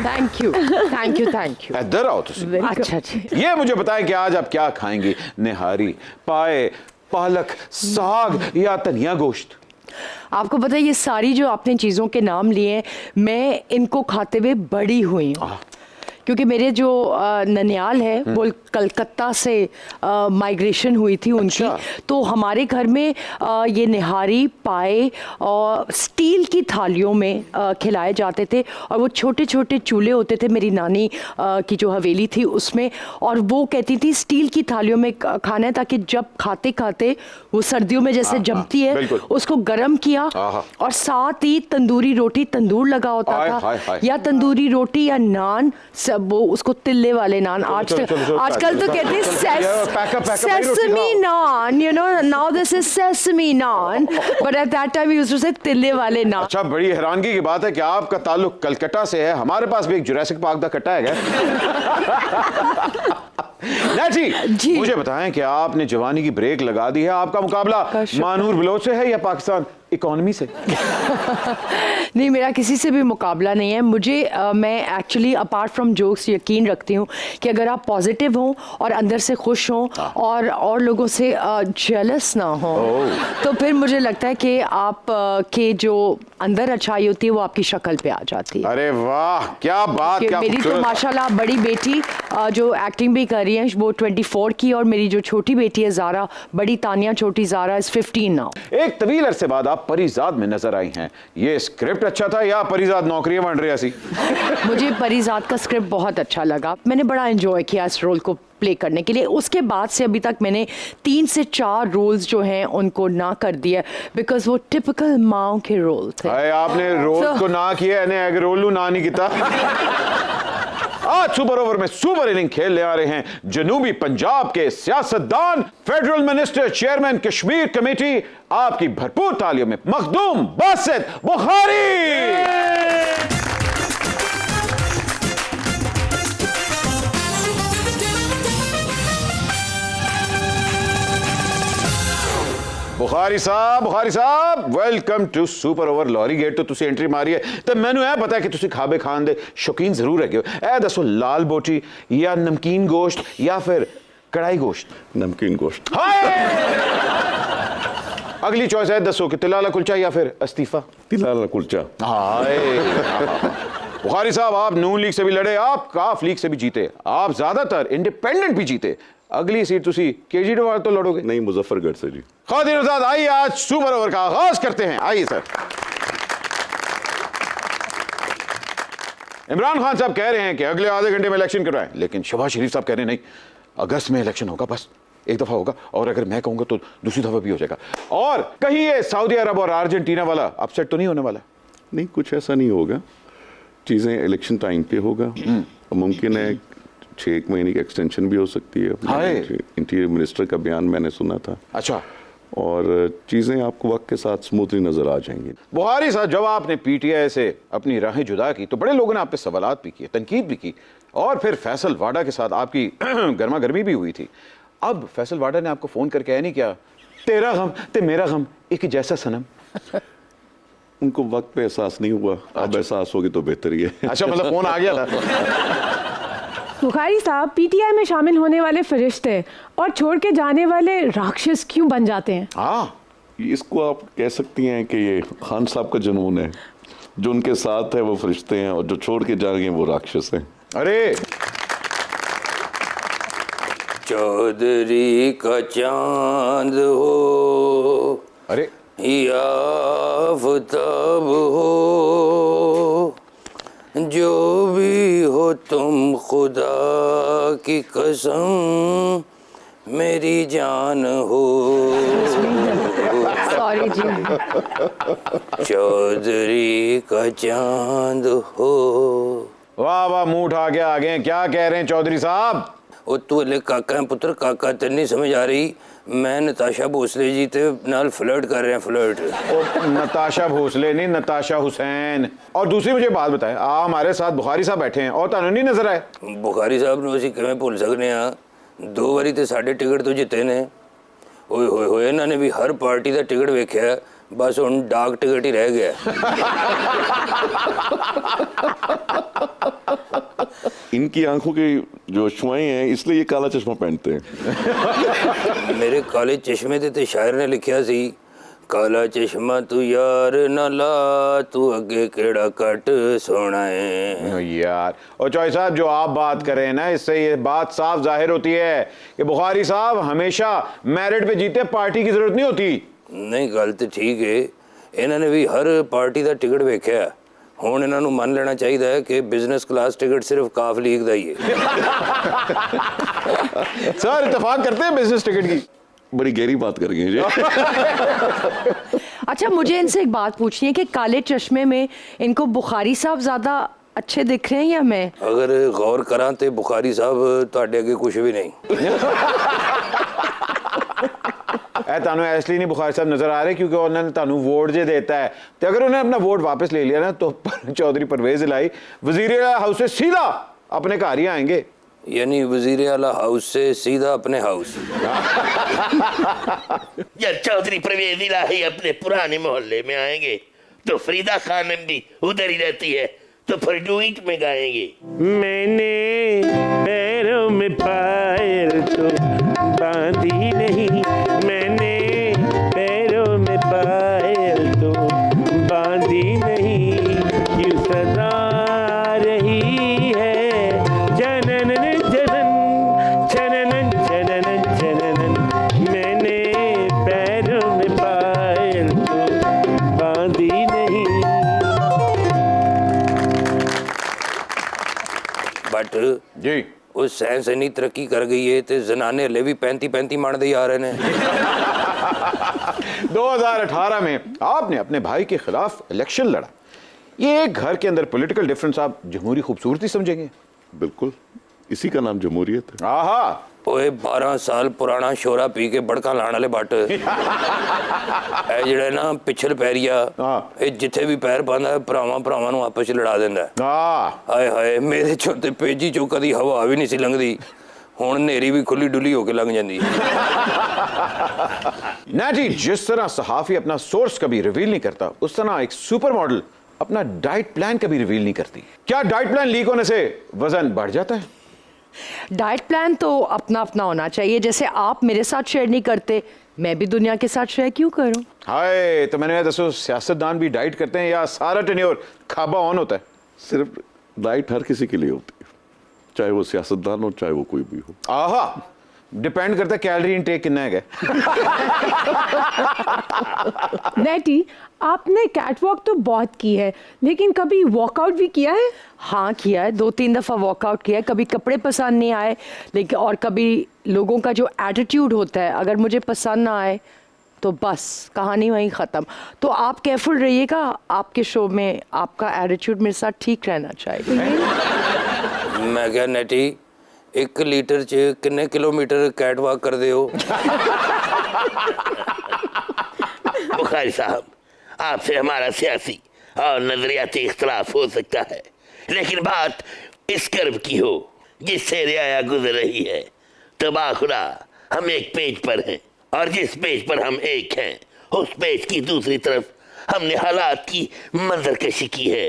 Thank you thank you thank you. इधर आओ तुसी। अच्छा जी। ये मुझे बताएं कि आज आप क्या खाएंगी, निहारी, पाए, पालक, साग या धनिया गोश्त? आपको पता है ये सारी जो आपने चीज़ों के नाम लिए हैं, मैं इनको खाते हुए बड़ी हुई हूँ, क्योंकि मेरे जो ननियाल है वो कलकत्ता से माइग्रेशन हुई थी उनकी। तो हमारे घर में ये निहारी पाए और स्टील की थालियों में खिलाए जाते थे, और वो छोटे छोटे चूल्हे होते थे मेरी नानी की जो हवेली थी उसमें, और वो कहती थी स्टील की थालियों में खाना है, ताकि जब खाते खाते वो सर्दियों में जैसे जमती है उसको गर्म किया, और साथ ही तंदूरी रोटी, तंदूर लगा होता था, या तंदूरी रोटी या नान, सब वो उसको तिल्ले वाले नान। आजकल तो कहते हैं sesame naan, you know, now this is sesame naan, but at that time we used to say तिल्ले वाले नान। अच्छा, बड़ी हैरानगी की बात है कि आपका ताल्लुक कलकत्ता से है। हमारे पास भी एक जुरासिक पार्क दा कट्टा है। जी, मुझे बताएं कि आपने जवानी की ब्रेक लगा दी है, आपका मुकाबला मानूर बलोच से है या पाकिस्तान इकोनॉमी से? नहीं, मेरा किसी से भी मुकाबला नहीं है। मुझे मैं एक्चुअली अपार्ट फ्रॉम जोक्स यकीन रखती हूँ कि अगर आप पॉजिटिव हों और अंदर से खुश हों और लोगों से जेलस ना हो, तो फिर मुझे लगता है कि आप के जो अंदर अच्छाई होती है वो आपकी शक्ल पे आ जाती है। अरे वाह, क्या बात, क्या मेरी तो माशाल्लाह बड़ी बेटी जो एक्टिंग भी कर रही है वो 24 की, और मेरी जो छोटी बेटी है ज़ारा, बड़ी तानिया, छोटी ज़ारा इज 15 नाउ। एक तवील अरसे बाद आप परिजाद में नजर आई हैं। ये स्क्रिप्ट अच्छा था या परिजाद नौकरियां बन रही सी? मुझे परिजाद का स्क्रिप्ट बहुत अच्छा लगा, मैंने बड़ा एंजॉय किया इस रोल को प्ले करने के लिए। उसके बाद से अभी तक मैंने 3 से 4 रोल्स जो हैं उनको ना कर दिया, बिकॉज वो टिपिकल माँ के रोल थे। आपने रोल को ना किया, रोल ना नहीं किया। आज सुपर ओवर में सुपर इनिंग खेलने आ रहे हैं जनूबी पंजाब के सियासतदान, federal minister, chairman Kashmir committee. आपकी भरपूर तालियों में मखदूम बासित बुखारी। बुखारी साहब वेलकम टू सुपर ओवर। लॉरी गेट तो तुसी एंट्री मारी है, तो मैनू यह पता है कि तुसी खाबे खान दे शौकीन जरूर है। ए दसो, लाल बोटी या नमकीन गोश्त या फिर कढ़ाई गोश्त? नमकीन गोश्त। अगली चॉइस है, दसो कि तिलाला कुलचा या फिर इस्तीफा? तिलाला कुलचा। बुखारी साहब, आप नून लीग से भी लड़े, आप काफ लीग से भी जीते, आप ज्यादातर इंडिपेंडेंट भी जीते। अगली सीट तुसी केजरीवाल तो लड़ोगे? नहीं, मुजफ्फरगढ़ से जी। खातिर उस्ताद, आइए आज सुपर ओवर का आगाज करते हैं। आइए सर। इमरान खान साहब कह रहे हैं कि अगले आधे घंटे में इलेक्शन करवाएं, लेकिन शहबाज शरीफ साहब कह रहे हैं नहीं, अगस्त में इलेक्शन होगा, बस एक दफा होगा, और अगर मैं कहूंगा तो दूसरी दफा भी हो जाएगा। और कहीं ये सऊदी अरब और अर्जेंटीना वाला अपसेट तो नहीं होने वाला? नहीं, कुछ ऐसा नहीं होगा, चीजें इलेक्शन टाइम पे होगा। मुमकिन है 6 महीने की एक्सटेंशन भी हो सकती है। इंटीरियर मिनिस्टर का बयान मैंने सुना था। अच्छा। और चीजें आपको वक्त के साथ स्मूथली नजर आ जाएंगी। बुखारी साहब, जब आपने पीटीआई से अपनी राहें जुदा की तो बड़े लोगों ने आप पे सवालात भी किए, तनकीद भी की, और फिर फैसल वाडा के साथ आपकी गर्मा गर्मी भी हुई थी। अब फैसल वाडा ने आपको फोन करके नहीं किया, तेरा गम ते मेरा गम एक जैसा सनम? उनको वक्त पे एहसास नहीं हुआ। अब एहसास होगी तो बेहतर ही है। अच्छा, मतलब फोन आ गया था। बुखारी साहब, पीटीआई में शामिल होने वाले फरिश्ते और छोड़ के जाने वाले राक्षस क्यों बन जाते हैं? इसको आप कह सकती हैं कि ये खान साहब का जुनून है। जो उनके साथ है वो फरिश्ते हैं, और जो छोड़ के जाएंगे वो राक्षस हैं। अरे, चौधरी का चांद हो, अरे या आफताब हो, जो भी हो तुम, खुदा की कसम मेरी जान हो। सॉरी जी। चौधरी का चांद हो। वाह वाह, मुंह उठा के आ गए। क्या कह रहे हैं चौधरी साहब? ਉਹ ਤੂੰ ਹਲੇ ਕਾਕਾ ਹੈ ਪੁੱਤਰ, ਕਾਕਾ ਤੈਨੂੰ नहीं समझ आ रही। मैं नताशा भोसले जी ते नाल फ्लर्ट कर रहे हैं, फ्लर्ट। नताशा भोसले नहीं, नताशा हुसैन। और दूसरी मुझे बात बताएं, हमारे साथ बुखारी साहब बैठे हैं और ਤੁਹਾਨੂੰ नहीं नजर आए? बुखारी साहब ਨੂੰ ਅਸੀਂ ਕਿਵੇਂ ਭੁੱਲ ਸਕਨੇ ਆ? 2 ਵਾਰੀ ਤੇ ਸਾਡੇ ਟਿਕਟ ਤੋਂ ਜਿੱਤੇ ਨੇ। ਓਏ ਹੋਏ ਹੋਏ, ਇਹਨਾਂ ਨੇ ਵੀ ਹਰ ਪਾਰਟੀ ਦਾ ਟਿਕਟ ਵੇਖਿਆ, बस हुण डाक टिकट ही रह गया। इनकी आंखों की जो अश्रुएं हैं इसलिए ये काला चश्मा पहनते हैं। मेरे काले चश्मे ते शायर ने लिखा सी, काला चश्मा तू यार न ला, तू अगे केड़ा कट सोना है। यार और चौधरी साहब जो आप बात कर रहे हैं ना, इससे ये बात साफ जाहिर होती है कि बुखारी साहब हमेशा मेरिट पे जीते, पार्टी की जरूरत नहीं होती। नहीं गल तो ठीक है, इन्होंने भी हर पार्टी का टिकट वेख्या, हुण इन्हों मन लेना चाहिए कि बिजनेस क्लास टिकट सिर्फ काफ लीग का ही है। सर इत्तेफाक करते हैं बिजनेस टिकट की। बड़ी गहरी बात कर गए जी। अच्छा, मुझे इनसे एक बात पूछनी है कि काले चश्मे में इनको बुखारी साहब ज्यादा अच्छे दिख रहे हैं या मैं? अगर गौर करा तो बुखारी साहब तुहाडे अगे कुछ भी नहीं। तानू इसलिए नहीं बुखारी साहब नजर आ रहे क्योंकि उन्होंने तानू वोट जे देता है, तो अगर उन्हें अपना वोट वापस ले लिया ना तो चौधरी परवेज इलाही वजीर आला हाउस से सीधा अपने घर ही आएंगे। यानी वजीर आला हाउस से सीधा अपने हाउस। जब चौधरी परवेज इलाही अपने पुराने मोहल्ले में आएंगे तो फरीदा खानम भी उधर ही रहती है, तो फिर डुइट में गाएंगे। मैंने पैरों में पायल तो बांधी नहीं, मैंने पैरों में पायल तो बांधी नहीं, क्यों सदा रही है जनन जनन जनन जनन जनन, मैंने पैरों में पायल तो बांधी नहीं। बट जी वो साइंस इन्नी तरक्की कर गई है तो जनाने हले भी 35-35 मारते ही आ रहे हैं। 2018 में आपने अपने भाई के खिलाफ इलेक्शन लड़ा, ये एक घर के अंदर पॉलिटिकल डिफरेंस आप जमहूरी खूबसूरती समझेंगे? बिल्कुल, इसी का नाम जमहूरियत है। आहा, ओए 12 साल पुराना शोरा पी के बड़का लाने वाले बट जेड़ा ना पिछल पैरिया ये जिथे भी पैर पांदा है भरावां भरावां नूं आपस च लड़ा दिंदा है। हाय हाय मेरे चों ते पेजी चों कदी हवा भी नहीं सी लंघदी, हुण नेरी भी खुली डुली होके लंघ जांदी। ना जी, जिस तरह सहाफी अपना सोर्स कभी रिवील नहीं करता, उस तरह एक सुपर मॉडल अपना डाइट प्लान कभी रिवील नहीं करती। क्या डाइट प्लान लीक होने से वजन बढ़ जाता है? डाइट प्लान तो अपना अपना होना चाहिए। जैसे आप मेरे साथ शेयर नहीं करते, मैं भी दुनिया के साथ शेयर क्यों करूं? हाय, तो मैंने दसो सियासतदान भी डाइट करते हैं या सारा टेन्योर खाबा ऑन होता है? सिर्फ डाइट हर किसी के लिए होती है, चाहे वो सियासतदान हो चाहे वो कोई भी हो। आहा, डिपेंड करता है कैलोरी इनटेक कितना है। नेटी, आपने कैटवॉक तो बहुत की है, लेकिन कभी वॉकआउट भी किया है? हाँ किया है, 2-3 दफ़ा वॉकआउट किया है। कभी कपड़े पसंद नहीं आए, लेकिन और कभी लोगों का जो एटीट्यूड होता है, अगर मुझे पसंद ना आए तो बस कहानी वहीं ख़त्म। तो आप केयरफुल रहिएगा, आपके शो में आपका एटीट्यूड मेरे साथ ठीक रहना चाहिए। मैं क्या नेटी 1 लीटर च कितने किलोमीटर कैट वॉक कर दे हो? बुखारी साहब, आपसे हमारा सियासी और नजरियाती इख्तलाफ हो सकता है, लेकिन बात इस कर्ब की हो जिससे रियाया गुजर रही है, तो बाखुदा हम एक पेज पर हैं, और जिस पेज पर हम एक हैं उस पेज की दूसरी तरफ हमने हालात की मंजरकशी की है।